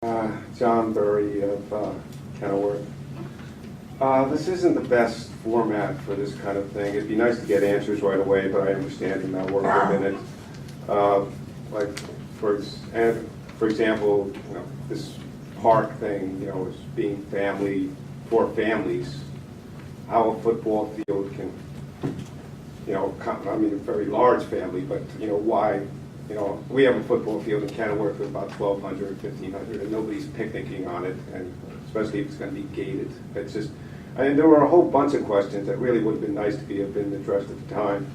John Burry of Kenilworth. This isn't the best format for this kind of thing. It'd be nice to get answers right away, but I understand you might work within it. Like for example, this park thing, is being for families. How a football field can, I mean, a very large family, but why? We have a football field in Kenilworth with about 1,200, 1,500, and nobody's picnicking on it, and especially if it's going to be gated. It's just, there were a whole bunch of questions that really would have been nice to have been addressed at the time.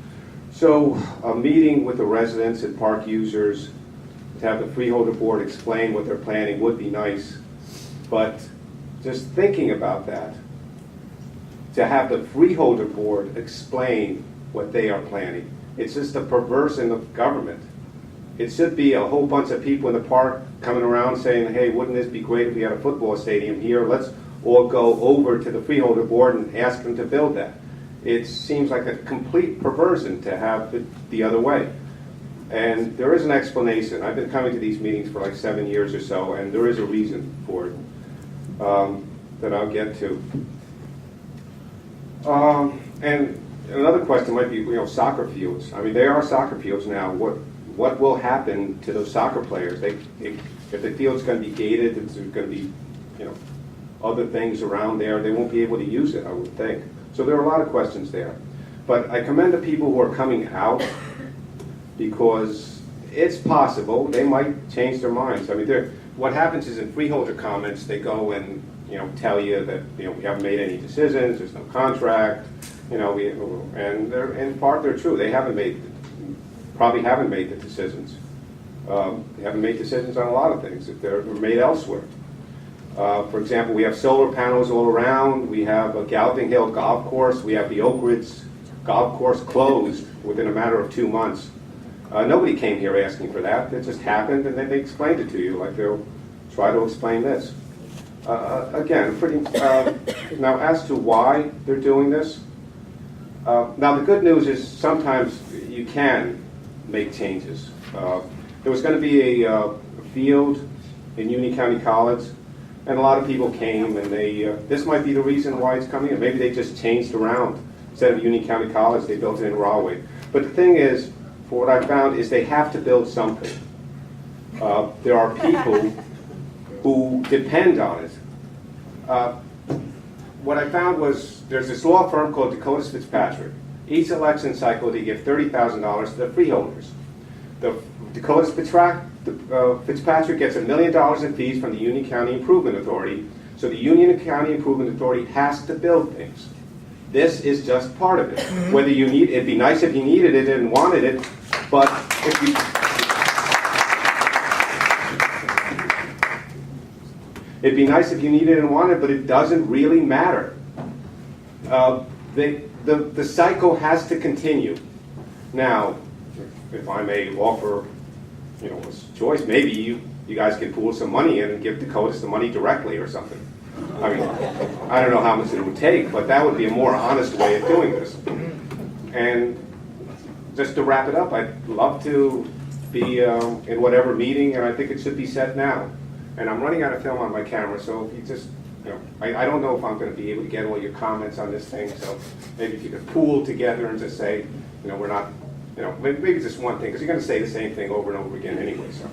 So a meeting with the residents and park users to have the freeholder board explain what they're planning would be nice, but just thinking about that, to have the freeholder board explain what they are planning, it's just a perversion of government. It should be a whole bunch of people in the park coming around saying, hey, wouldn't this be great if we had a football stadium here? Let's all go over to the freeholder board and ask them to build that. It seems like a complete perversion to have it the other way. And there is an explanation. I've been coming to these meetings for like 7 years or so, and there is a reason for it that I'll get to. And another question might be, soccer fields. I mean, they are soccer fields now. What will happen to those soccer players? If the field's going to be gated, if there's going to be, other things around there, they won't be able to use it, I would think. So there are a lot of questions there. But I commend the people who are coming out, because it's possible they might change their minds. I mean, what happens is in freeholder comments, they go and tell you that we haven't made any decisions, there's no contract, and they're, in part they're true. They probably haven't made the decisions. They haven't made decisions on a lot of things if they're made elsewhere. For example, we have solar panels all around. We have a Galvin Hill golf course. We have the Oak Ridge golf course closed within a matter of 2 months. Nobody came here asking for that. It just happened, and then they explained it to you, like they'll try to explain this. Again, now as to why they're doing this, now the good news is sometimes you can make changes. There was going to be a field in Union County College, and a lot of people came, and this might be the reason why it's coming in. Maybe they just changed around. Instead of Union County College, they built it in Rahway. But the thing is, for what I found, is they have to build something. There are people who depend on it. What I found was there's this law firm called Dakotas Fitzpatrick. Each election cycle, they give $30,000 to the freeholders. The Dakotas Fitzpatrick gets $1 million in fees from the Union County Improvement Authority, so the Union County Improvement Authority has to build things. This is just part of it. Whether it'd be nice if you needed it and wanted it, but if you... It'd be nice if you needed it and wanted it, but it doesn't really matter. The cycle has to continue. Now, if I may offer, a choice, maybe you guys can pool some money in and give Dakotas the money directly or something. I mean, I don't know how much it would take, but that would be a more honest way of doing this. And just to wrap it up, I'd love to be in whatever meeting, and I think it should be set now. And I'm running out of film on my camera, so if you just, I don't know if I'm going to be able to get all your comments on this thing, so maybe if you could pool together and just say, we're not, maybe just one thing, because you're going to say the same thing over and over again anyway, so.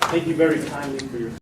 Thank you very kindly for your